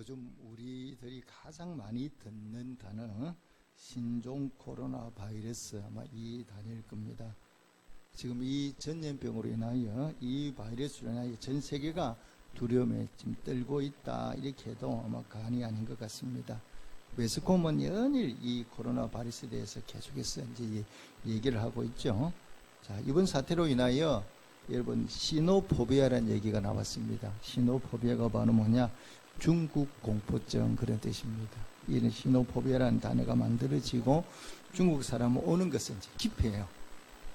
요즘 우리들이 가장 많이 듣는 단어 신종 코로나 바이러스, 아마 이 단어일 겁니다. 지금 이 전염병으로 인하여 이 바이러스로 인하여 전 세계가 두려움에 지금 떨고 있다, 이렇게 해도 아마 과언이 아닌 것 같습니다. 매스컴은 연일 이 코로나 바이러스에 대해서 계속해서 이제 얘기를 하고 있죠. 자, 이번 사태로 인하여 여러분 시노포비아라는 얘기가 나왔습니다. 시노포비아가 바로 뭐냐? 중국 공포증, 그런 뜻입니다. 이런 시노포비아라는 단어가 만들어지고 중국 사람 오는 것은 이제 기피해요.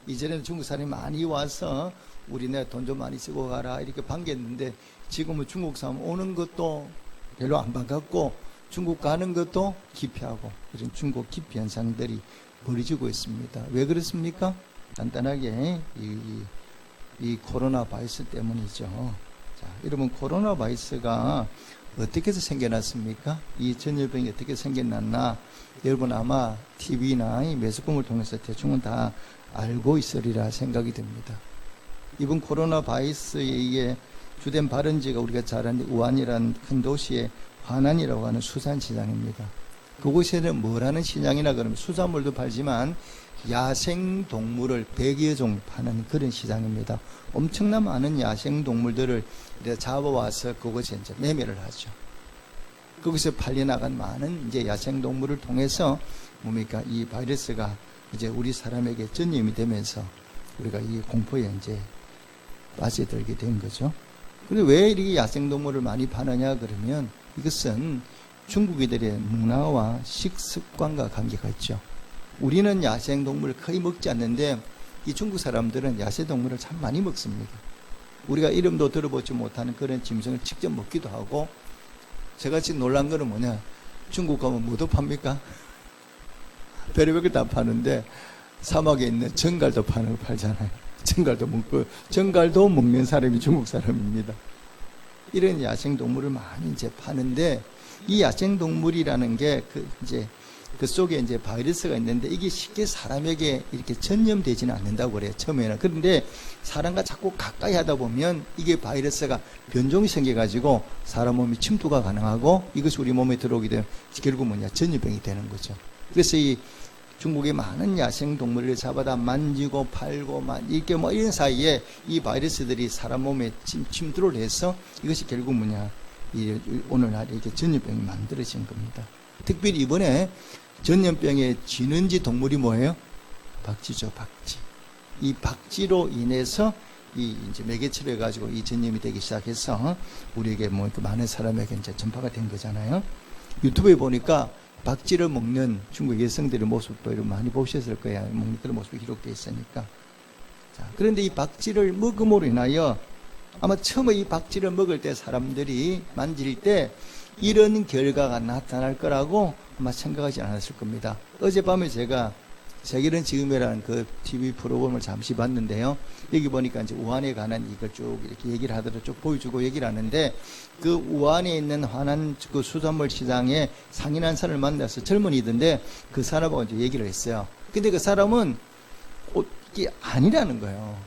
이전에는 중국 사람이 많이 와서 우리네 돈 좀 많이 쓰고 가라 이렇게 반겼는데, 지금은 중국 사람 오는 것도 별로 안 반갑고 중국 가는 것도 기피하고, 이런 중국 기피 현상들이 벌어지고 있습니다. 왜 그렇습니까? 간단하게 이 코로나 바이러스 때문이죠. 자, 여러분, 코로나 바이러스가 어떻게 해서 생겨났습니까? 이 전염병이 어떻게 생겨났나? 여러분 아마 TV나 매스컴을 통해서 대충은 다 알고 있으리라 생각이 됩니다. 이번 코로나 바이러스에 의해 주된 발원지가 우리가 잘 아는 우한이라는 큰 도시의 화난이라고 하는 수산시장입니다. 그곳에는 뭐라는 시장이나 그러면 수산물도 팔지만 야생동물을 100여 종 파는 그런 시장입니다. 엄청난 많은 야생동물들을 잡아와서 그곳에 이제 매매를 하죠. 거기서 팔려나간 많은 이제 야생동물을 통해서 뭡니까? 이 바이러스가 이제 우리 사람에게 전염이 되면서 우리가 이 공포에 이제 빠져들게 된 거죠. 그런데 왜 이렇게 야생동물을 많이 파느냐 그러면, 이것은 중국인들의 문화와 식습관과 관계가 있죠. 우리는 야생동물을 거의 먹지 않는데 이 중국 사람들은 야생동물을 참 많이 먹습니다. 우리가 이름도 들어보지 못하는 그런 짐승을 직접 먹기도 하고, 제가 지금 놀란 거는 뭐냐, 중국 가면 뭐도 팝니까? 별의별 다 파는데 사막에 있는 정갈도 팔잖아요. 정갈도 먹는 사람이 중국 사람입니다. 이런 야생동물을 많이 이제 파는데, 이 야생동물이라는 게 그 속에 이제 바이러스가 있는데 이게 쉽게 사람에게 이렇게 전염되지는 않는다고 그래요, 처음에는. 그런데 사람과 자꾸 가까이 하다 보면 이게 바이러스가 변종이 생겨가지고 사람 몸에 침투가 가능하고, 이것이 우리 몸에 들어오게 되면 결국 뭐냐, 전염병이 되는 거죠. 그래서 이 중국의 많은 야생동물을 잡아다 만지고 팔고 이렇게 이런 사이에 이 바이러스들이 사람 몸에 침투를 해서 이것이 결국 뭐냐, 오늘날 이렇게 전염병이 만들어진 겁니다. 특별히 이번에 전염병의 진원지 동물이 뭐예요? 박쥐죠, 박쥐. 이 박쥐로 인해서 이제 매개체로 해가지고 이 전염이 되기 시작해서 우리에게 많은 사람에게 이제 전파가 된 거잖아요. 유튜브에 보니까 박쥐를 먹는 중국 여성들의 모습도 많이 보셨을 거예요. 먹는 그런 모습이 기록되어 있으니까. 자, 그런데 이 박쥐를 먹음으로 인하여 아마 처음에 이 박쥐를 먹을 때 사람들이 만질 때 이런 결과가 나타날 거라고 아마 생각하지 않았을 겁니다. 어젯밤에 제가 세계는 지금이라는 그 TV 프로그램을 잠시 봤는데요. 여기 보니까 이제 우한에 관한 이걸 쭉 이렇게 얘기를 하더라도 쭉 보여주고 얘기를 하는데, 그 우한에 있는 화난 그 수산물 시장에 상인 한 사람을 만나서 젊은이던데 그 사람하고 이제 얘기를 했어요. 근데 그 사람은 이게 아니라는 거예요.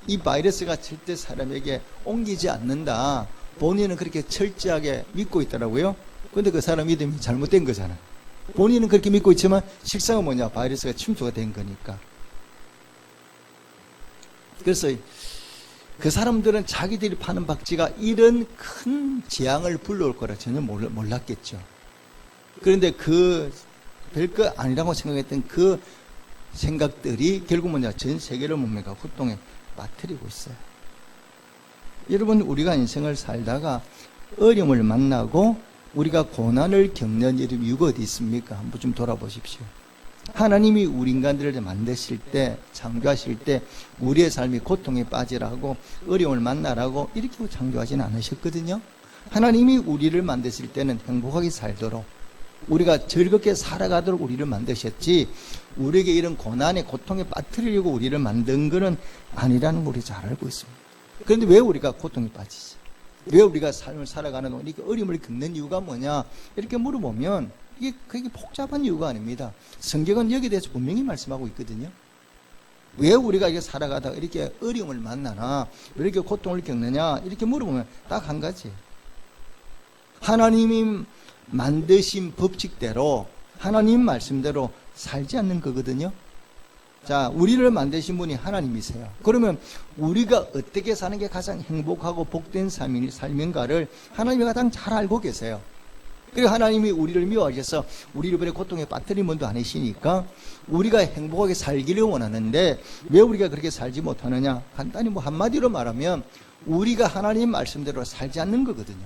이 바이러스가 절대 사람에게 옮기지 않는다, 본인은 그렇게 철저하게 믿고 있더라고요. 근데 그 사람 믿음이 잘못된 거잖아요. 본인은 그렇게 믿고 있지만 실상은 뭐냐, 바이러스가 침투가 된 거니까. 그래서 그 사람들은 자기들이 파는 박쥐가 이런 큰 재앙을 불러올 거라 전혀 몰랐겠죠. 그런데 그 별거 아니라고 생각했던 그 생각들이 결국 뭐냐, 전 세계를 뭡니까, 호통에 빠뜨리고 있어요. 여러분, 우리가 인생을 살다가 어려움을 만나고 우리가 고난을 겪는 이런 이유가 어디 있습니까? 한번 좀 돌아보십시오. 하나님이 우리 인간들을 만드실 때, 창조하실 때 우리의 삶이 고통에 빠지라고, 어려움을 만나라고 이렇게 창조하지는 않으셨거든요. 하나님이 우리를 만드실 때는 행복하게 살도록, 우리가 즐겁게 살아가도록 우리를 만드셨지, 우리에게 이런 고난의 고통에 빠뜨리려고 우리를 만든 것은 아니라는 걸 우리 잘 알고 있습니다. 그런데 왜 우리가 고통에 빠지지? 왜 우리가 삶을 살아가는 동안 이렇게 어려움을 겪는 이유가 뭐냐? 이렇게 물어보면 그게 복잡한 이유가 아닙니다. 성경은 여기에 대해서 분명히 말씀하고 있거든요. 왜 우리가 이렇게 살아가다가 이렇게 어려움을 만나나, 왜 이렇게 고통을 겪느냐, 이렇게 물어보면 딱 한 가지. 하나님이 만드신 법칙대로 하나님 말씀대로 살지 않는 거거든요. 자, 우리를 만드신 분이 하나님이세요. 그러면 우리가 어떻게 사는 게 가장 행복하고 복된 삶인가를 하나님이 가장 잘 알고 계세요. 그리고 하나님이 우리를 미워하셔서 우리를 이번에 고통에 빠뜨린 분도 아니시니까 우리가 행복하게 살기를 원하는데 왜 우리가 그렇게 살지 못하느냐? 간단히 한마디로 말하면 우리가 하나님 말씀대로 살지 않는 거거든요.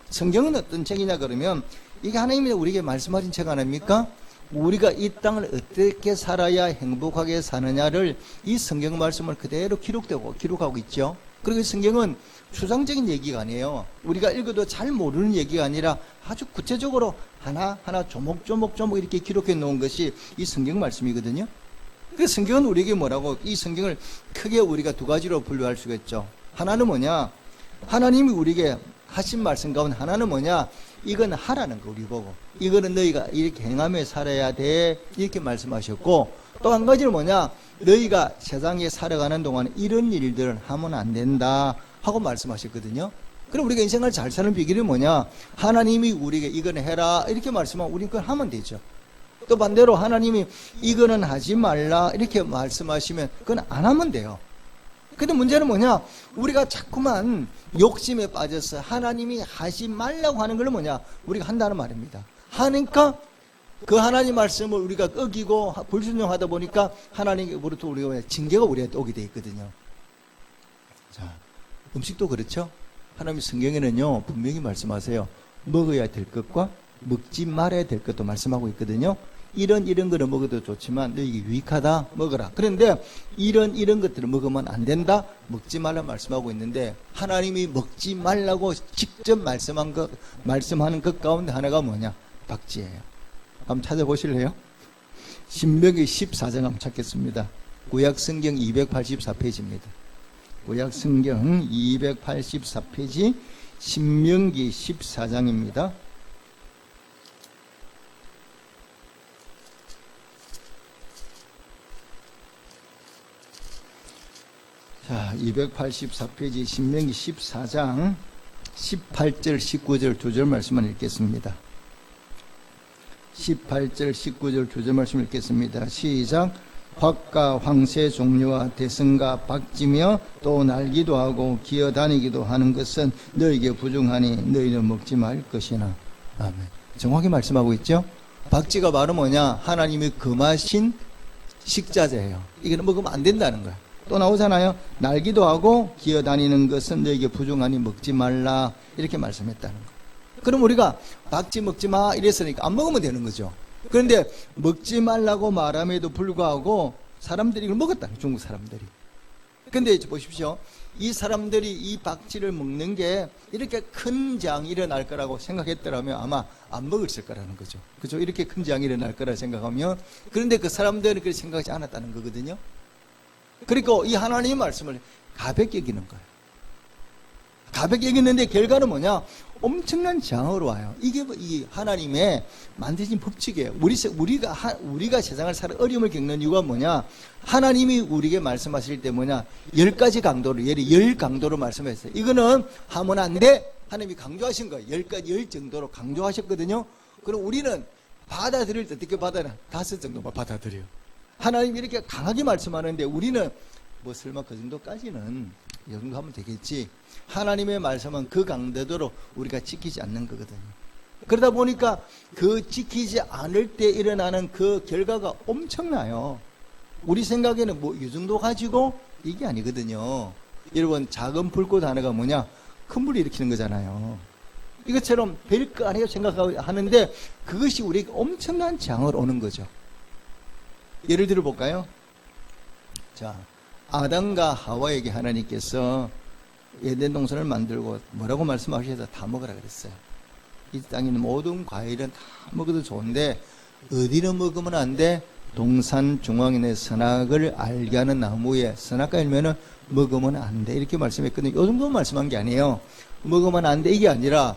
성경은 어떤 책이냐 그러면 이게 하나님이 우리에게 말씀하신 책 아닙니까? 우리가 이 땅을 어떻게 살아야 행복하게 사느냐를 이 성경 말씀을 그대로 기록하고 있죠. 그리고 성경은 추상적인 얘기가 아니에요. 우리가 읽어도 잘 모르는 얘기가 아니라 아주 구체적으로 하나하나 조목조목 이렇게 기록해 놓은 것이 이 성경 말씀이거든요. 그래서 성경은 우리에게 뭐라고, 이 성경을 크게 우리가 두 가지로 분류할 수가 있죠. 하나는 뭐냐? 하나님이 우리에게 하신 말씀 가운데 하나는 뭐냐? 이건 하라는 거, 우리 보고. 이거는 너희가 이렇게 행하며 살아야 돼. 이렇게 말씀하셨고, 또 한 가지는 뭐냐? 너희가 세상에 살아가는 동안 이런 일들을 하면 안 된다 하고 말씀하셨거든요. 그럼 우리가 인생을 잘 사는 비결이 뭐냐? 하나님이 우리에게 이건 해라 이렇게 말씀하면 우리는 그걸 하면 되죠. 또 반대로 하나님이 이거는 하지 말라 이렇게 말씀하시면 그건 안 하면 돼요. 근데 문제는 뭐냐? 우리가 자꾸만 욕심에 빠져서 하나님이 하지 말라고 하는 걸 뭐냐? 우리가 한다는 말입니다. 하니까 그 하나님 말씀을 우리가 어기고 불순종하다 보니까 하나님으로부터 우리가 징계가 우리한테 오게 돼 있거든요. 자, 음식도 그렇죠? 하나님 성경에는요 분명히 말씀하세요. 먹어야 될 것과 먹지 말아야 될 것도 말씀하고 있거든요. 이런 거를 먹어도 좋지만 너에게 유익하다 먹어라. 그런데 이런 것들을 먹으면 안 된다 먹지 말라 말씀하고 있는데 하나님이 먹지 말라고 직접 말씀하는 것 가운데 하나가 뭐냐? 박쥐예요. 한번 찾아보실래요? 신명기 14장 한번 찾겠습니다. 구약성경 284페이지입니다. 구약성경 284페이지 신명기 14장입니다. 자, 284페이지 신명기 14장 18절 19절 두 절 말씀만 읽겠습니다. 18절 19절 두 절 말씀 읽겠습니다. 시작. 확과 황새 종류와 대성과 박쥐며 또 날기도 하고 기어다니기도 하는 것은 너에게 부중하니 너희는 먹지 말 것이나. 아멘. 정확히 말씀하고 있죠. 박쥐가 바로 뭐냐? 하나님이 금하신 식자재예요. 이거는 먹으면 안 된다는 거야. 또 나오잖아요. 날기도 하고 기어다니는 것은 너에게 부중하니 먹지 말라 이렇게 말씀했다는 거. 그럼 우리가 박쥐 먹지 마 이랬으니까 안 먹으면 되는 거죠. 그런데 먹지 말라고 말함에도 불구하고 사람들이 이걸 먹었다. 중국 사람들이. 근데 보십시오. 이 사람들이 이 박쥐를 먹는 게 이렇게 큰 재앙이 일어날 거라고 생각했더라면 아마 안 먹었을 거라는 거죠. 그죠? 이렇게 큰 재앙이 일어날 거라 생각하면. 그런데 그 사람들은 그렇게 생각하지 않았다는 거거든요. 그리고 이 하나님의 말씀을 가볍게 여기는 거예요. 가볍게 여기는데 결과는 뭐냐? 엄청난 재앙으로 와요. 이게 이 하나님의 만드신 법칙이에요. 우리가 세상을 살아 어려움을 겪는 이유가 뭐냐? 하나님이 우리에게 말씀하실 때 뭐냐? 10가지 강도로, 예를 10강도로 말씀했어요. 이거는 하면 안 돼. 하나님이 강조하신 거예요. 10 정도로 강조하셨거든요. 그럼 우리는 받아들일 때 어떻게 받아나? 5 정도만 받아들여요. 하나님이 이렇게 강하게 말씀하는데 우리는 뭐 설마 그 정도까지는 이 정도 하면 되겠지. 하나님의 말씀은 그 강도로 우리가 지키지 않는 거거든요. 그러다 보니까 그 지키지 않을 때 일어나는 그 결과가 엄청나요. 우리 생각에는 뭐 이 정도 가지고 이게 아니거든요. 여러분 작은 불꽃 하나가 뭐냐? 큰 불을 일으키는 거잖아요. 이것처럼 별거 아니라고 생각하는데 그것이 우리에게 엄청난 재앙을 오는 거죠. 예를 들어 볼까요? 자, 아담과 하와에게 하나님께서 에덴 동산을 만들고 뭐라고 말씀하셔서 다 먹으라 그랬어요. 이 땅에 있는 모든 과일은 다 먹어도 좋은데 어디는 먹으면 안 돼? 동산 중앙에 있는 선악을 알게 하는 나무에 선악과 열매는 먹으면 안 돼. 이렇게 말씀했거든요. 이 정도 말씀한 게 아니에요. 먹으면 안 돼. 이게 아니라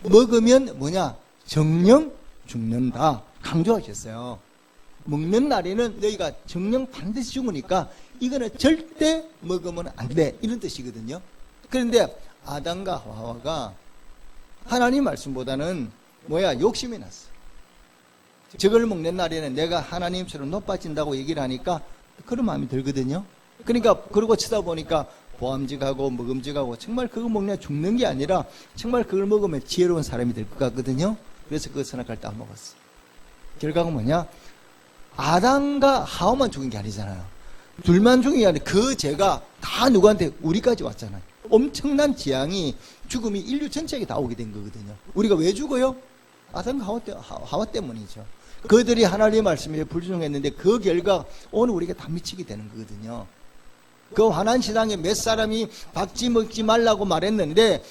먹으면 뭐냐? 정령 죽는다. 강조하셨어요. 먹는 날에는 너희가 정령 반드시 죽으니까 이거는 절대 먹으면 안 돼. 이런 뜻이거든요. 그런데 아담과 하와가 하나님 말씀보다는 욕심이 났어. 저걸 먹는 날에는 내가 하나님처럼 높아진다고 얘기를 하니까 그런 마음이 들거든요. 그러니까 그러고 치다 보니까 보암직하고 먹음직하고 정말 그거 먹냐 죽는 게 아니라 정말 그걸 먹으면 지혜로운 사람이 될 것 같거든요. 그래서 그 선악과를 따먹었어. 결과가 뭐냐? 아담과 하와만 죽은 게 아니잖아요. 둘만 죽은 게 아니라 그 죄가 다 누구한테? 우리까지 왔잖아요. 엄청난 재앙이, 죽음이 인류 전체에게 다 오게 된 거거든요. 우리가 왜 죽어요? 아담과 하와 때문이죠. 그들이 하나님의 말씀에 불순종했는데 그 결과 오늘 우리가 다 미치게 되는 거거든요. 그 환난 시장에 몇 사람이 박쥐 먹지 말라고 말했는데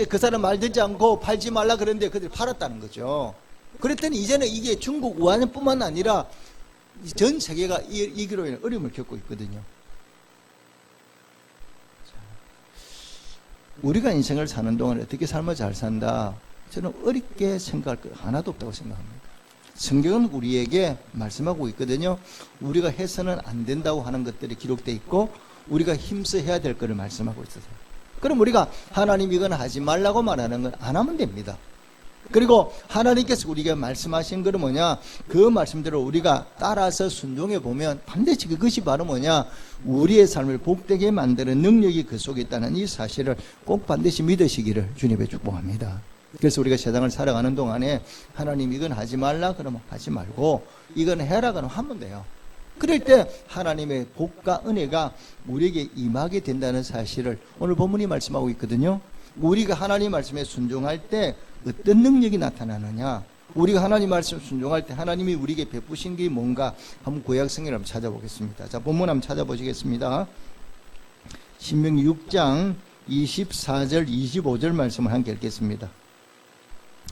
그 사람 말 듣지 않고 팔지 말라 그랬는데 그들이 팔았다는 거죠. 그랬더니 이제는 이게 중국 우한뿐만 아니라 전 세계가 이기로 인해 어려움을 겪고 있거든요. 우리가 인생을 사는 동안 어떻게 삶을 잘 산다? 저는 어렵게 생각할 거 하나도 없다고 생각합니다. 성경은 우리에게 말씀하고 있거든요. 우리가 해서는 안 된다고 하는 것들이 기록되어 있고 우리가 힘써 해야 될 것을 말씀하고 있어요. 그럼 우리가 하나님 이건 하지 말라고 말하는 건 안 하면 됩니다. 그리고 하나님께서 우리가 말씀하신 것은 뭐냐? 그 말씀대로 우리가 따라서 순종해 보면 반드시 그것이 바로 뭐냐? 우리의 삶을 복되게 만드는 능력이 그 속에 있다는 이 사실을 꼭 반드시 믿으시기를 주님의 축복합니다. 그래서 우리가 세상을 살아가는 동안에 하나님 이건 하지 말라 그러면 하지 말고 이건 해라 그러면 하면 돼요. 그럴 때 하나님의 복과 은혜가 우리에게 임하게 된다는 사실을 오늘 본문이 말씀하고 있거든요. 우리가 하나님 말씀에 순종할 때 어떤 능력이 나타나느냐? 우리가 하나님 말씀 순종할 때 하나님이 우리에게 베푸신 게 뭔가 한번 구약성경을 한번 찾아보겠습니다. 자, 본문 한번 찾아보시겠습니다. 신명기 6장 24절 25절 말씀을 함께 읽겠습니다.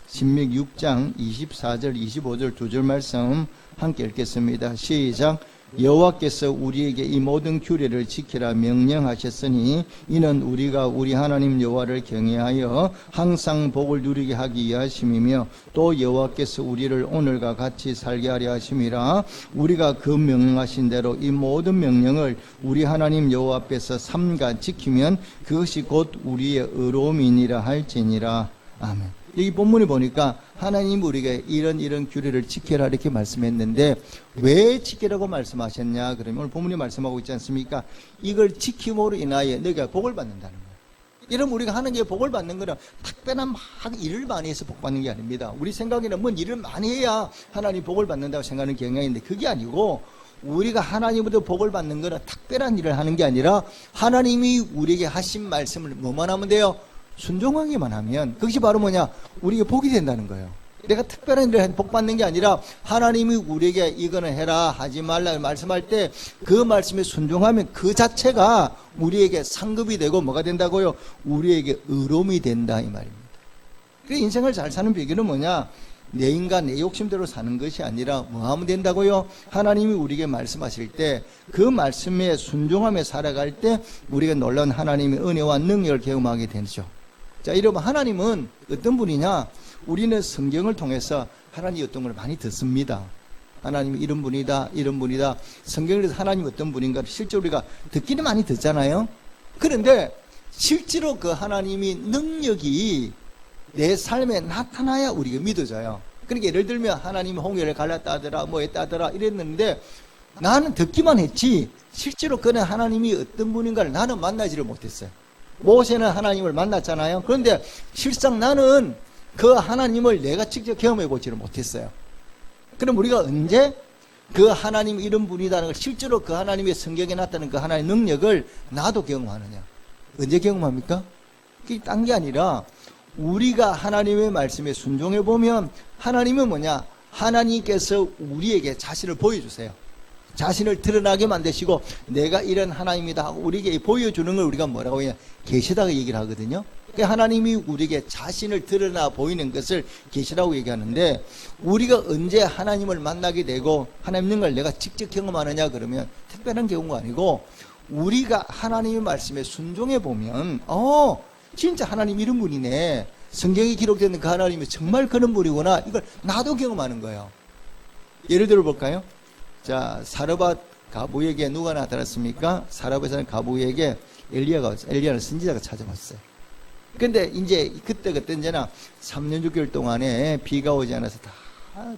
신명기 6장 24절 25절 두 절 말씀 함께 읽겠습니다. 시작. 여호와께서 우리에게 이 모든 규례를 지키라 명령하셨으니 이는 우리가 우리 하나님 여호와를 경외하여 항상 복을 누리게 하기 위하심이며 또 여호와께서 우리를 오늘과 같이 살게 하려 하심이라. 우리가 그 명령하신 대로 이 모든 명령을 우리 하나님 여호와 앞에서 삼가 지키면 그것이 곧 우리의 의로움이니라 할지니라. 아멘. 여기 본문에 보니까 하나님 우리에게 이런 규례를 지켜라 이렇게 말씀했는데 왜 지키라고 말씀하셨냐? 그러면 오늘 본문이 말씀하고 있지 않습니까? 이걸 지킴으로 인하여 너희가 복을 받는다는 거예요. 이러면 우리가 하는 게 복을 받는 거는 특별한 막 일을 많이 해서 복 받는 게 아닙니다. 우리 생각에는 뭔 일을 많이 해야 하나님 복을 받는다고 생각하는 경향이 있는데 그게 아니고 우리가 하나님으로부터 복을 받는 거는 특별한 일을 하는 게 아니라 하나님이 우리에게 하신 말씀을 뭐만 하면 돼요? 순종하기만 하면 그것이 바로 뭐냐? 우리에게 복이 된다는 거예요. 내가 특별한 일을 복 받는 게 아니라 하나님이 우리에게 이거는 해라 하지 말라 말씀할 때 그 말씀에 순종하면 그 자체가 우리에게 상급이 되고 뭐가 된다고요? 우리에게 의로움이 된다 이 말입니다. 그 인생을 잘 사는 비결은 뭐냐? 내 인간 내 욕심대로 사는 것이 아니라 뭐 하면 된다고요? 하나님이 우리에게 말씀하실 때 그 말씀에 순종하며 살아갈 때 우리가 놀라운 하나님의 은혜와 능력을 경험하게 되죠. 자, 여러분 하나님은 어떤 분이냐? 우리는 성경을 통해서 하나님이 어떤 걸 많이 듣습니다. 하나님이 이런 분이다 이런 분이다. 성경에서 하나님이 어떤 분인가 실제로 우리가 듣기는 많이 듣잖아요. 그런데 실제로 그 하나님이 능력이 내 삶에 나타나야 우리가 믿어져요. 그러니까 예를 들면 하나님이 홍해를 갈랐다 하더라 뭐 했다 하더라 이랬는데 나는 듣기만 했지 실제로 그는 하나님이 어떤 분인가를 나는 만나지를 못했어요. 모세는 하나님을 만났잖아요. 그런데 실상 나는 그 하나님을 내가 직접 경험해 보지를 못했어요. 그럼 우리가 언제 그 하나님 이런 분이라는 걸 실제로 그 하나님의 성경에 나타나는 그 하나님의 능력을 나도 경험하느냐? 언제 경험합니까? 그게 딴 게 아니라 우리가 하나님의 말씀에 순종해 보면 하나님은 뭐냐? 하나님께서 우리에게 자신을 보여주세요. 자신을 드러나게 만드시고 내가 이런 하나님이다 하고 우리에게 보여주는 걸 우리가 뭐라고 해요? 계시다고 얘기를 하거든요. 하나님이 우리에게 자신을 드러나 보이는 것을 계시라고 얘기하는데 우리가 언제 하나님을 만나게 되고 하나님 있는 걸 내가 직접 경험하느냐 그러면 특별한 경우가 아니고 우리가 하나님의 말씀에 순종해 보면 진짜 하나님 이런 분이네. 성경에 기록되는 그 하나님이 정말 그런 분이구나. 이걸 나도 경험하는 거예요. 예를 들어 볼까요? 자, 사르밧 가부에게 누가 나타났습니까? 사르밧 사는 가부에게 엘리야는 선지자가 찾아왔어요. 근데 이제 그때 이제나 3년 6개월 동안에 비가 오지 않아서 다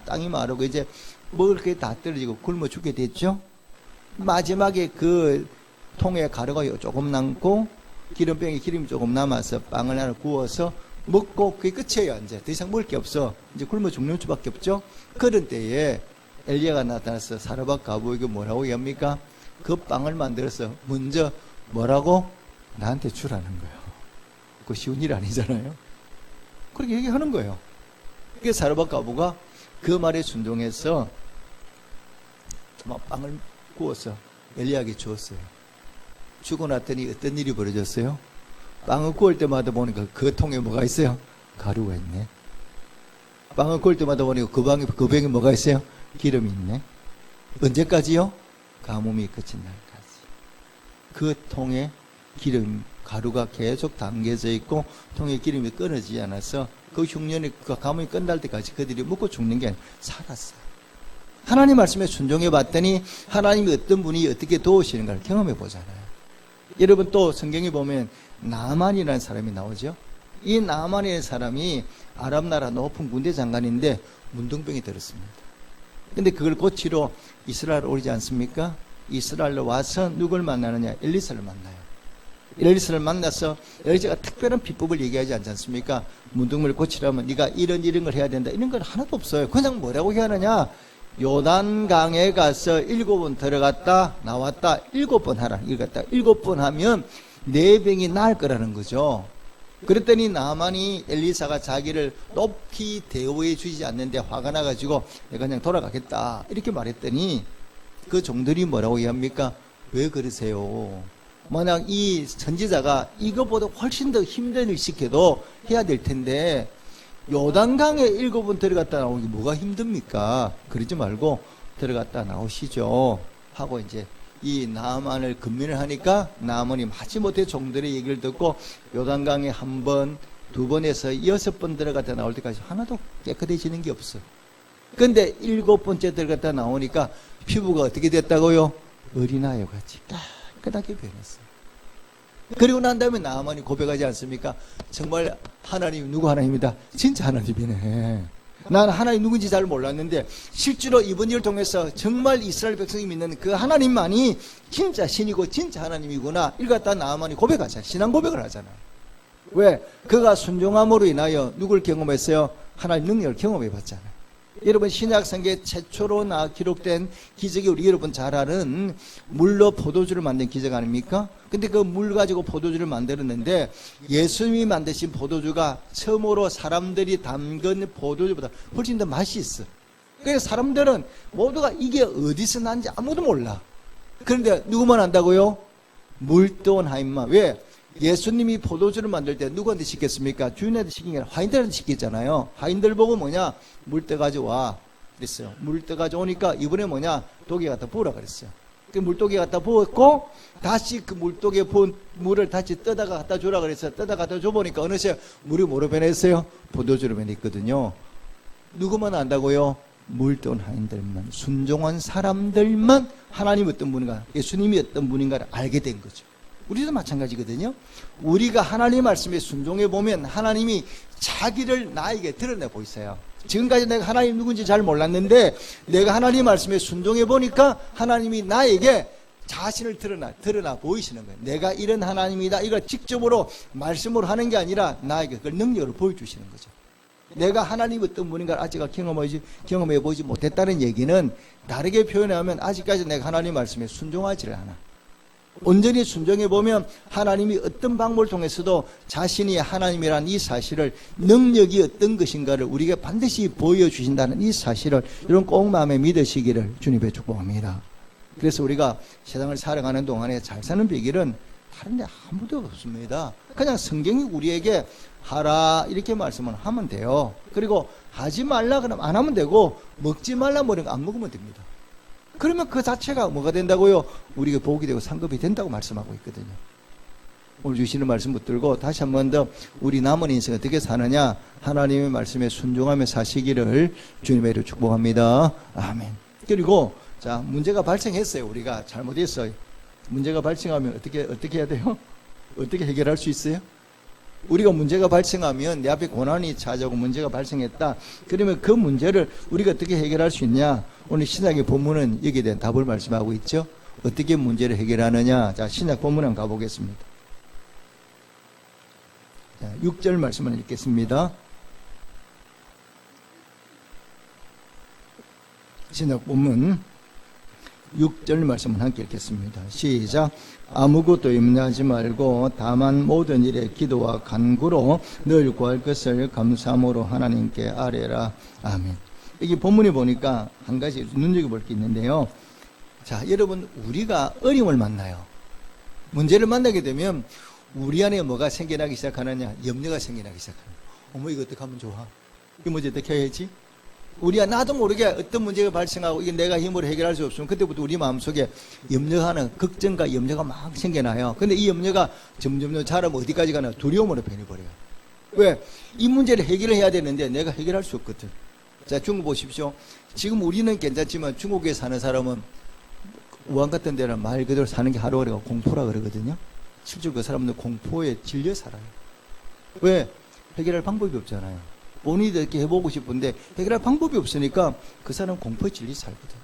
땅이 마르고 이제 먹을 게 다 떨어지고 굶어 죽게 됐죠. 마지막에 그 통에 가루가 조금 남고 기름병에 기름이 조금 남아서 빵을 하나 구워서 먹고 그게 끝이에요. 이제 더 이상 먹을 게 없어. 이제 굶어 죽는 수밖에 없죠. 그런 때에 엘리야가 나타나서 사르밧 과부에게 뭐라고 얘기합니까? 그 빵을 만들어서 먼저 뭐라고? 나한테 주라는 거예요. 그거 쉬운 일 아니잖아요. 그렇게 얘기하는 거예요. 그래서 사르밧 과부가 그 말에 순종해서 빵을 구워서 엘리야에게 주었어요. 주고 났더니 어떤 일이 벌어졌어요? 빵을 구울 때마다 보니까 그 통에 뭐가 있어요? 가루가 있네. 빵을 구울 때마다 보니까 그 병에 뭐가 있어요? 기름이 있네. 언제까지요? 가뭄이 끝인 날까지. 그 통에 기름, 가루가 계속 담겨져 있고 통에 기름이 끊어지지 않아서 그 흉년에 그 가뭄이 끝날 때까지 그들이 먹고 죽는 게 아니라 살았어요. 하나님 말씀에 순종해 봤더니 하나님이 어떤 분이 어떻게 도우시는가를 경험해 보잖아요. 여러분 또 성경에 보면 나만이라는 사람이 나오죠. 이 나만이라는 사람이 아람 나라 높은 군대 장관인데 문둥병이 들었습니다. 근데 그걸 고치러 이스라엘 오지 않습니까? 이스라엘로 와서 누굴 만나느냐? 엘리사를 만나요. 엘리사를 만나서 엘리사가 특별한 비법을 얘기하지 않지 않습니까? 문둥병을 고치려면 네가 이런 걸 해야 된다. 이런 건 하나도 없어요. 그냥 뭐라고 해야 하느냐? 요단강에 가서 7번 들어갔다 나왔다 7번 하라. 이걸 갖다 7번 하면 4병이 나을 거라는 거죠. 그랬더니 나만이 엘리사가 자기를 높이 대우해 주지 않는데 화가 나가지고 내가 그냥 돌아가겠다 이렇게 말했더니 그 종들이 뭐라고 얘기합니까? 왜 그러세요? 만약 이 선지자가 이것보다 훨씬 더 힘든 일 시켜도 해야 될 텐데 요단강에 7번 들어갔다 나오는 게 뭐가 힘듭니까? 그러지 말고 들어갔다 나오시죠 하고 이제 이 나만을 근면을 하니까 나만이 마지못해 종들의 얘기를 듣고 요단강에 1번, 2번에서 6번 들어갔다 나올 때까지 하나도 깨끗해지는 게 없어. 근데 7번째 들어갔다 나오니까 피부가 어떻게 됐다고요? 어린아이 같이 깨끗하게 변했어요. 그리고 난 다음에 나만이 고백하지 않습니까? 정말 하나님 누구 하나님이다. 진짜 하나님이네. 난 하나님 누군지 잘 몰랐는데 실제로 이번 일을 통해서 정말 이스라엘 백성이 믿는 그 하나님만이 진짜 신이고 진짜 하나님이구나. 이걸 갖다 나만이 고백하잖아요. 신앙 고백을 하잖아요. 왜? 그가 순종함으로 인하여 누굴 경험했어요? 하나님 능력을 경험해 봤잖아요. 여러분 신약성경에 최초로 기록된 기적이 우리 여러분 잘 아는 물로 포도주를 만든 기적 아닙니까? 근데 그 물 가지고 포도주를 만들었는데 예수님이 만드신 포도주가 처음으로 사람들이 담근 포도주보다 훨씬 더 맛이 있어. 그래서 사람들은 모두가 이게 어디서 난지 아무도 몰라. 그런데 누구만 안다고요? 물돈 하인만. 왜? 예수님이 포도주를 만들 때 누구한테 시켰습니까? 주인한테 시킨 게 아니라 하인들한테 시켰잖아요. 하인들 보고 뭐냐? 물떠 가져와 그랬어요. 물떠 가져오니까 이번에 뭐냐? 독에 갖다 부으라 그랬어요. 그 물독에 갖다 부었고 다시 그 물독에 부은 물을 다시 떠다가 갖다 주라 그랬어요. 떠다가 갖다 줘보니까 어느새 물이 뭐로 변했어요? 포도주로 변했거든요. 누구만 안다고요? 물떠온 하인들만, 순종한 사람들만 하나님 어떤 분인가, 예수님이 어떤 분인가를 알게 된 거죠. 우리도 마찬가지거든요. 우리가 하나님 말씀에 순종해 보면 하나님이 자기를 나에게 드러내고 있어요. 지금까지 내가 하나님 누군지 잘 몰랐는데 내가 하나님 말씀에 순종해 보니까 하나님이 나에게 자신을 드러나 보이시는 거예요. 내가 이런 하나님이다. 이걸 직접으로 말씀으로 하는 게 아니라 나에게 그걸 능력으로 보여주시는 거죠. 내가 하나님 어떤 분인가를 아직 경험해 보지 못했다는 얘기는 다르게 표현하면 아직까지 내가 하나님 말씀에 순종하지를 않아. 온전히 순종해 보면 하나님이 어떤 방법을 통해서도 자신이 하나님이라는 이 사실을, 능력이 어떤 것인가를 우리에게 반드시 보여주신다는 이 사실을 여러분 꼭 마음에 믿으시기를 주님의 축복합니다. 그래서 우리가 세상을 살아가는 동안에 잘 사는 비결은 다른 데 아무도 없습니다. 그냥 성경이 우리에게 하라 이렇게 말씀을 하면 돼요. 그리고 하지 말라 그러면 안 하면 되고, 먹지 말라 뭐는 안 먹으면 됩니다. 그러면 그 자체가 뭐가 된다고요? 우리가 복이 되고 상급이 된다고 말씀하고 있거든요. 오늘 주시는 말씀 붙들고 다시 한 번 더 우리 남은 인생 어떻게 사느냐, 하나님의 말씀에 순종하며 사시기를 주님의 이름으로 축복합니다. 아멘. 그리고 자, 문제가 발생했어요. 우리가 잘못했어요. 문제가 발생하면 어떻게 해야 돼요? 어떻게 해결할 수 있어요? 우리가 문제가 발생하면 내 앞에 고난이 찾아오고 문제가 발생했다. 그러면 그 문제를 우리가 어떻게 해결할 수 있냐? 오늘 신약의 본문은 여기에 대한 답을 말씀하고 있죠. 어떻게 문제를 해결하느냐? 자, 신약 본문 한번 가보겠습니다. 자, 6절 말씀을 읽겠습니다. 신약 본문 6절 말씀을 함께 읽겠습니다. 시작. 아무것도 염려하지 말고 다만 모든 일에 기도와 간구로 늘 구할 것을 감사함으로 하나님께 아뢰라. 아멘. 여기 본문에 보니까 한 가지 눈여겨볼 게 있는데요. 자, 여러분, 우리가 어려움을 만나요. 문제를 만나게 되면 우리 안에 뭐가 생겨나기 시작하느냐? 염려가 생겨나기 시작합니다. 어머, 이거 어떻게 하면 좋아? 이 문제 어떻게 해야지? 우리가 나도 모르게 어떤 문제가 발생하고 이게 내가 힘으로 해결할 수 없으면 그때부터 우리 마음속에 염려하는 걱정과 염려가 막 생겨나요. 근데 이 염려가 점점 자라면 어디까지 가나? 두려움으로 변해버려요. 왜? 이 문제를 해결해야 되는데 내가 해결할 수 없거든. 자, 중국 보십시오. 지금 우리는 괜찮지만 중국에 사는 사람은 우한 같은 데는 말 그대로 사는 게 하루하루가 공포라 그러거든요. 실제로 그 사람들 공포에 질려 살아요. 왜? 해결할 방법이 없잖아요. 본인이 이렇게 해보고 싶은데 해결할 방법이 없으니까 그 사람 공포에 질려 살거든.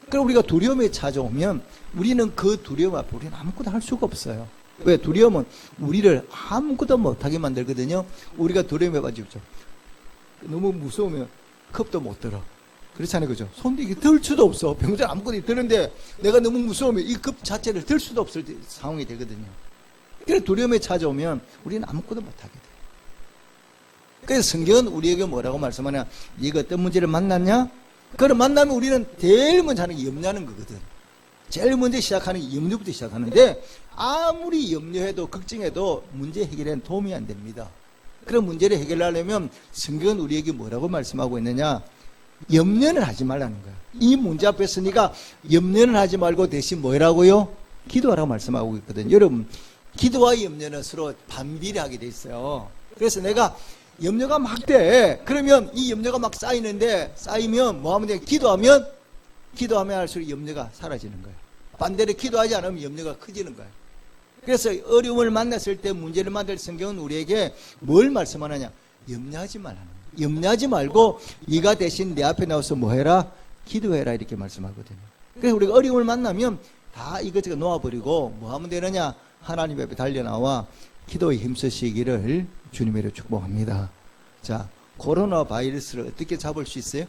그럼 우리가 두려움에 찾아오면 우리는 그 두려움 앞에 우리는 아무것도 할 수가 없어요. 왜? 두려움은 우리를 아무것도 못하게 만들거든요. 우리가 두려움에 빠지죠. 너무 무서우면 컵도 못 들어. 그렇잖아요. 그죠? 손도 이게 들 수도 없어. 병자 아무것도 드는데 내가 너무 무서우면 이 컵 자체를 들 수도 없을 상황이 되거든요. 그래서 두려움에 찾아오면 우리는 아무것도 못하게 돼. 그래서 성경은 우리에게 뭐라고 말씀하냐? 네가 어떤 문제를 만났냐? 그걸 만나면 우리는 제일 먼저 하는 게 염려하는 거거든. 제일 먼저 시작하는 게 염려부터 시작하는데 아무리 염려해도 걱정해도 문제 해결에는 도움이 안 됩니다. 그런 문제를 해결하려면 성경은 우리에게 뭐라고 말씀하고 있느냐? 염려는 하지 말라는 거야. 이 문제 앞에 서니까 염려는 하지 말고 대신 뭐라고요? 기도하라고 말씀하고 있거든요. 여러분, 기도와 염려는 서로 반비례하게 돼 있어요. 그래서 내가 염려가 막 돼. 그러면 이 염려가 막 쌓이는데 쌓이면 뭐 하면 돼? 기도하면 할수록 염려가 사라지는 거예요. 반대로 기도하지 않으면 염려가 커지는 거예요. 그래서 어려움을 만났을 때 문제를 만들 성경은 우리에게 뭘 말씀하느냐? 염려하지 말라는 거예요. 염려하지 말고 네가 대신 내 앞에 나와서 뭐 해라? 기도해라 이렇게 말씀하거든요. 그래서 우리가 어려움을 만나면 다 이것저것 놓아버리고 뭐 하면 되느냐? 하나님 앞에 달려나와 기도에 힘쓰시기를 주님으로 축복합니다. 자, 코로나 바이러스를 어떻게 잡을 수 있어요?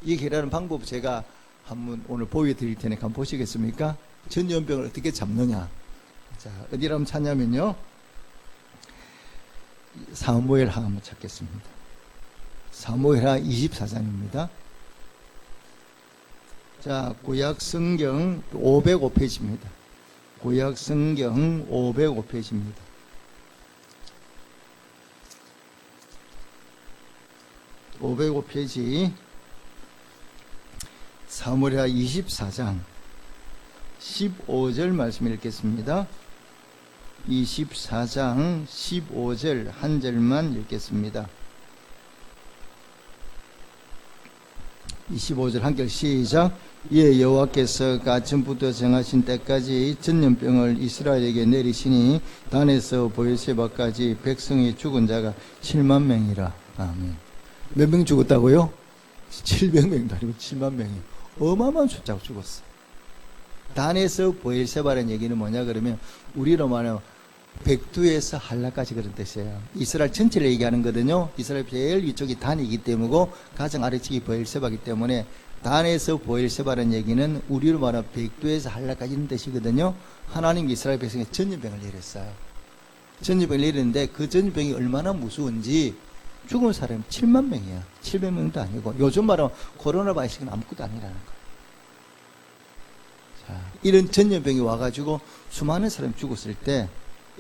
이 해결하는 방법 제가 한번 오늘 보여드릴 테니까 한번 보시겠습니까? 전염병을 어떻게 잡느냐? 자, 어디로 한번 찾냐면요. 사무엘하 한번 찾겠습니다. 사무엘하 24장입니다. 자, 구약 성경 505페이지입니다. 구약 성경 505페이지입니다. (505페이지) 사무엘하 24장 15절 말씀 읽겠습니다. 24장 15절 한 절만 읽겠습니다. 25절 한결 시작. 이에 여호와께서 가천부터 정하신 때까지 전염병을 이스라엘에게 내리시니 단에서 보엘세바까지 백성이 죽은 자가 7만 명이라. 아멘. 몇 명 죽었다고요? 700명도 아니고 7만 명이. 어마어마한 숫자가 죽었어. 단에서 보엘세바라는 얘기는 뭐냐 그러면 우리로 말하면 백두에서 한라까지 그런 뜻이에요. 이스라엘 전체를 얘기하는 거거든요. 이스라엘 제일 위쪽이 단이기 때문이고 가장 아래쪽이 보엘세바이기 때문에 단에서 보엘세바라는 얘기는 우리로 말하면 백두에서 한라까지 있는 뜻이거든요. 하나님 이스라엘 백성에 전염병을 내렸어요. 전염병을 내렸는데 그 전염병이 얼마나 무서운지 죽은 사람이 7만 명이야. 700명도 아니고 요즘 말하면 코로나 바이러스는 아무것도 아니라는 거예요. 자, 이런 전염병이 와가지고 수많은 사람이 죽었을 때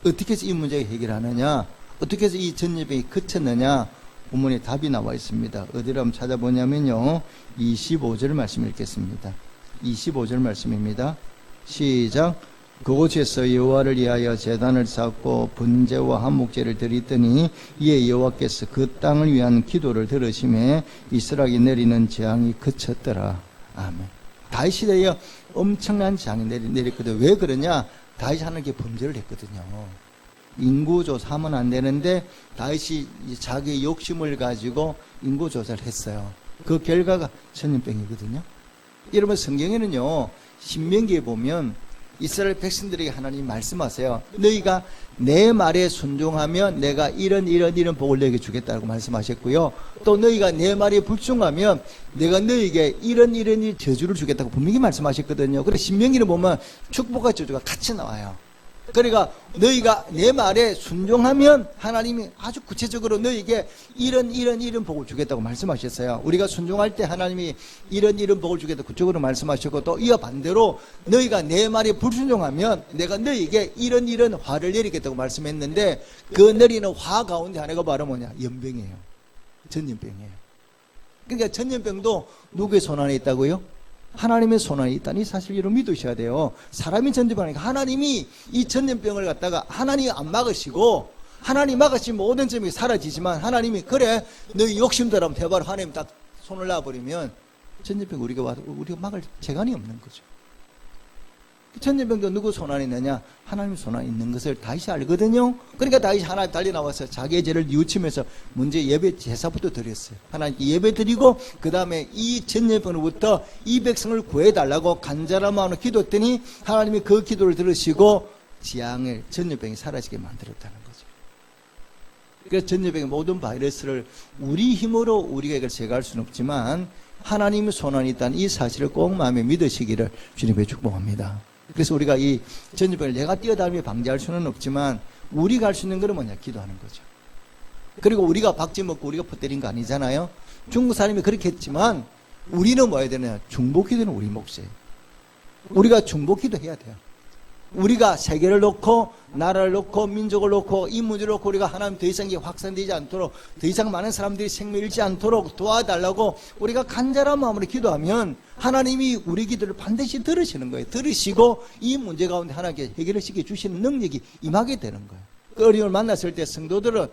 어떻게 해서 이 문제를 해결하느냐, 어떻게 해서 이 전염병이 그쳤느냐, 본문에 답이 나와 있습니다. 어디로 한번 찾아보냐면요, 25절 말씀 읽겠습니다. 25절 말씀입니다. 시작. 그곳에서 여호와를 위하여 제단을 쌓고 번제와 한목제를 드리더니 이에 여호와께서 그 땅을 위한 기도를 들으심에 이스라엘이 내리는 재앙이 그쳤더라. 아멘. 다윗 시대에 엄청난 재앙이 내렸거든. 왜 그러냐? 다윗이 하나님께 범죄를 했거든요. 인구조사 하면 안 되는데 다윗이 자기 욕심을 가지고 인구조사를 했어요. 그 결과가 전염병이거든요. 여러분 성경에는요 신명기에 보면 이스라엘 백성들에게 하나님이 말씀하세요. 너희가 내 말에 순종하면 내가 이런 복을 너희에게 주겠다고 말씀하셨고요. 또 너희가 내 말에 불순하면 내가 너희에게 이런 저주를 주겠다고 분명히 말씀하셨거든요. 그래서 신명기를 보면 축복과 저주가 같이 나와요. 그러니까 너희가 내 말에 순종하면 하나님이 아주 구체적으로 너희에게 이런 복을 주겠다고 말씀하셨어요. 우리가 순종할 때 하나님이 이런 복을 주겠다고 구체적으로 말씀하셨고, 또 이와 반대로 너희가 내 말에 불순종하면 내가 너희에게 이런 화를 내리겠다고 말씀했는데, 그 내리는 화 가운데 하나가 바로 뭐냐? 연병이에요. 전염병이에요. 그러니까 전염병도 누구의 손안에 있다고요? 하나님의 손안에 있다는 이 사실을 여러분 믿으셔야 돼요. 사람이 전염병이니까 하나님이 이 전염병을 갖다가 하나님이 안 막으시고, 하나님 막으시면 모든 점이 사라지지만 하나님이 그래 너희 욕심대로 한번 해봐라, 하나님 딱 손을 놔버리면 전염병 우리가 막을 재간이 없는 거죠. 전염병도 누구 손안에 있느냐? 하나님 손안에 있는 것을 다윗이 알거든요. 그러니까 다윗이 하나님 달리 나와서 자기의 죄를 뉘우치면서 먼저 예배 제사부터 드렸어요. 하나님께 예배 드리고 그 다음에 이 전염병으로부터 이 백성을 구해달라고 간절한 마음으로 기도했더니 하나님이 그 기도를 들으시고 지향을 전염병이 사라지게 만들었다는 거죠. 그래서 전염병의 모든 바이러스를 우리 힘으로 우리가 이걸 제거할 수는 없지만 하나님의 손안에 있다는 이 사실을 꼭 마음에 믿으시기를 주님께 축복합니다. 그래서 우리가 이 전염병을 내가 뛰어다니며 방지할 수는 없지만 우리가 할 수 있는 건 뭐냐? 기도하는 거죠. 그리고 우리가 박쥐 먹고 우리가 퍼뜨린 거 아니잖아요. 중국 사람이 그렇게 했지만 우리는 뭐 해야 되냐? 중보기도는 우리 몫이에요. 우리가 중보기도 해야 돼요. 우리가 세계를 놓고 나라를 놓고 민족을 놓고 이 문제를 놓고 우리가 하나님 더 이상 확산되지 않도록, 더 이상 많은 사람들이 생명 잃지 않도록 도와달라고 우리가 간절한 마음으로 기도하면 하나님이 우리 기도를 반드시 들으시는 거예요. 들으시고 이 문제 가운데 하나님께 해결을 시켜주시는 능력이 임하게 되는 거예요. 그 어려움을 만났을 때 성도들은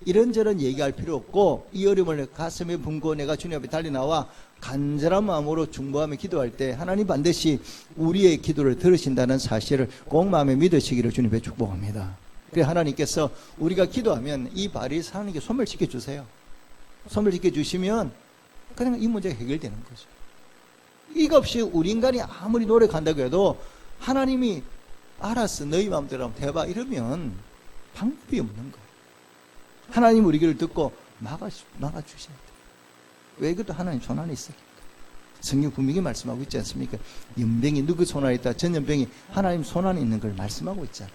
이런저런 얘기할 필요 없고 이 어려움을 가슴에 품고 내가 주님 앞에 달리 나와 간절한 마음으로 중보하며 기도할 때 하나님 반드시 우리의 기도를 들으신다는 사실을 꼭 마음에 믿으시기를 주님께 축복합니다. 그래서 하나님께서 우리가 기도하면 이 바리스 하나님께 소멸시켜 주세요. 소멸시켜 주시면 그냥 이 문제가 해결되는 거죠. 이거 없이 우리 인간이 아무리 노력한다고 해도 하나님이 알았어 너희 마음대로 한번 해봐 이러면 방법이 없는 거예요. 하나님 우리 길을 듣고 막아주셔야 돼요. 왜? 이것도 하나님 손안에 있으니까. 성경 분명히 말씀하고 있지 않습니까? 연병이 누구 손안에 있다? 전염병이 하나님 손안에 있는 걸 말씀하고 있잖아요.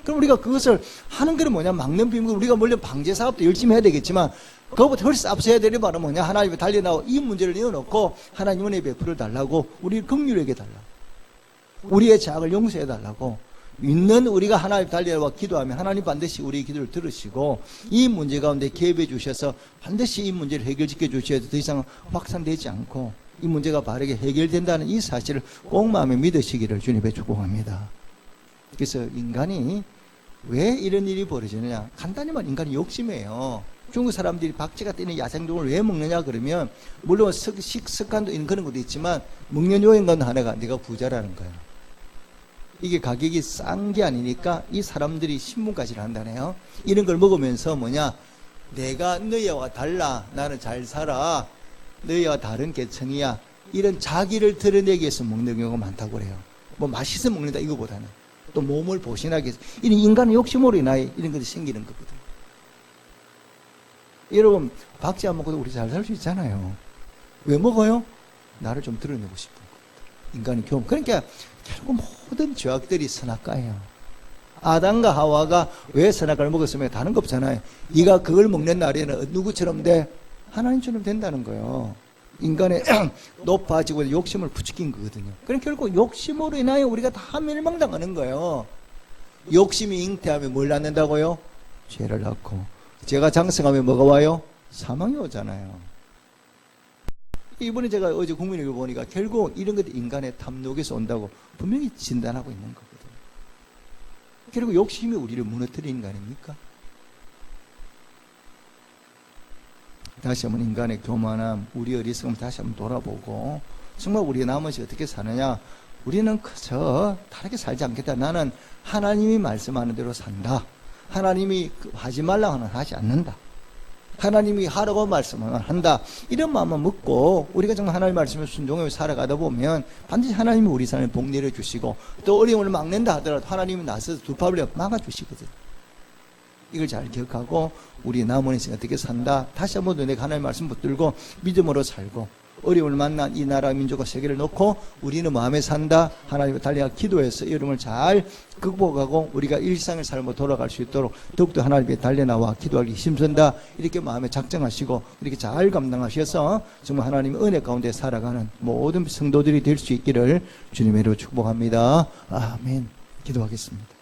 그럼 우리가 그것을 하는 게 뭐냐? 막는 비밀. 우리가 물론 방제 사업도 열심히 해야 되겠지만 그것보다 훨씬 앞서야 되는 바는 뭐냐? 하나님이 달려나와 이 문제를 내어놓고 하나님 은혜 베풀어 달라고, 우리 긍휼하게 달라고, 우리의 죄악을 용서해 달라고 있는 우리가 하나님 달려와 기도하면 하나님 반드시 우리의 기도를 들으시고 이 문제 가운데 개입해 주셔서 반드시 이 문제를 해결시켜 주셔야 더 이상 확산되지 않고 이 문제가 바르게 해결된다는 이 사실을 꼭 마음에 믿으시기를 주님께 축복합니다. 그래서 인간이 왜 이런 일이 벌어지느냐? 간단히 말하면 인간이 욕심이에요. 중국 사람들이 박쥐가 뛰는 야생동을 왜 먹느냐 그러면 물론 식습관도 있는 그런 것도 있지만 먹는 요인 하나가 내가 부자라는 거예요. 이게 가격이 싼 게 아니니까 이 사람들이 신문까지 한다네요. 이런 걸 먹으면서 뭐냐? 내가 너희와 달라. 나는 잘 살아. 너희와 다른 계층이야. 이런 자기를 드러내기 위해서 먹는 경우가 많다고 그래요. 뭐 맛있어 먹는다 이거보다는 또 몸을 보신하기 위해서. 이런 인간의 욕심으로 인하여 이런 것이 생기는 거거든요. 여러분 박쥐 안 먹어도 우리 잘 살 수 있잖아요. 왜 먹어요? 나를 좀 드러내고 싶은 겁니다. 인간의 경험. 그러니까 결국 모든 죄악들이 선악과예요. 아담과 하와가 왜 선악과를 먹었으면 다른 거 없잖아요. 네가 그걸 먹는 날에는 누구처럼 돼? 하나님처럼 된다는 거예요. 인간의 높아지고 욕심을 부추긴 거거든요. 그러니까 결국 욕심으로 인하여 우리가 다 멸망당하는 거예요. 욕심이 잉태하면 뭘 낳는다고요? 죄를 낳고, 죄가 장성하면 뭐가 와요? 사망이 오잖아요. 이번에 제가 어제 국민의힘을 보니까 결국 이런 것도 인간의 탐욕에서 온다고 분명히 진단하고 있는 거거든요. 결국 욕심이 우리를 무너뜨리는 거 아닙니까? 다시 한번 인간의 교만함, 우리 어리석음 다시 한번 돌아보고 정말 우리 나머지 어떻게 사느냐? 우리는 그저 다르게 살지 않겠다. 나는 하나님이 말씀하는 대로 산다. 하나님이 하지 말라고 하는 하지 않는다. 하나님이 하라고 말씀을 한다. 이런 마음을 먹고 우리가 정말 하나님의 말씀에 순종하며 살아가다 보면 반드시 하나님이 우리 삶에 복 내려주시고 또 어려움을 막는다 하더라도 하나님이 나서서 두 팔을 막아주시거든. 이걸 잘 기억하고 우리 남은 인생 어떻게 산다. 다시 한번 더 내가 하나님의 말씀 붙들고 믿음으로 살고 어려움을 만난 이 나라 민족과 세계를 놓고 우리는 마음에 산다. 하나님을 달려가 기도해서 이 어려움을 잘 극복하고 우리가 일상의 삶으로 돌아갈 수 있도록 더욱더 하나님께 달려나와 기도하기 힘쓴다. 이렇게 마음에 작정하시고 이렇게 잘 감당하셔서 정말 하나님의 은혜 가운데 살아가는 모든 성도들이 될 수 있기를 주님의 이름으로 축복합니다. 아멘. 기도하겠습니다.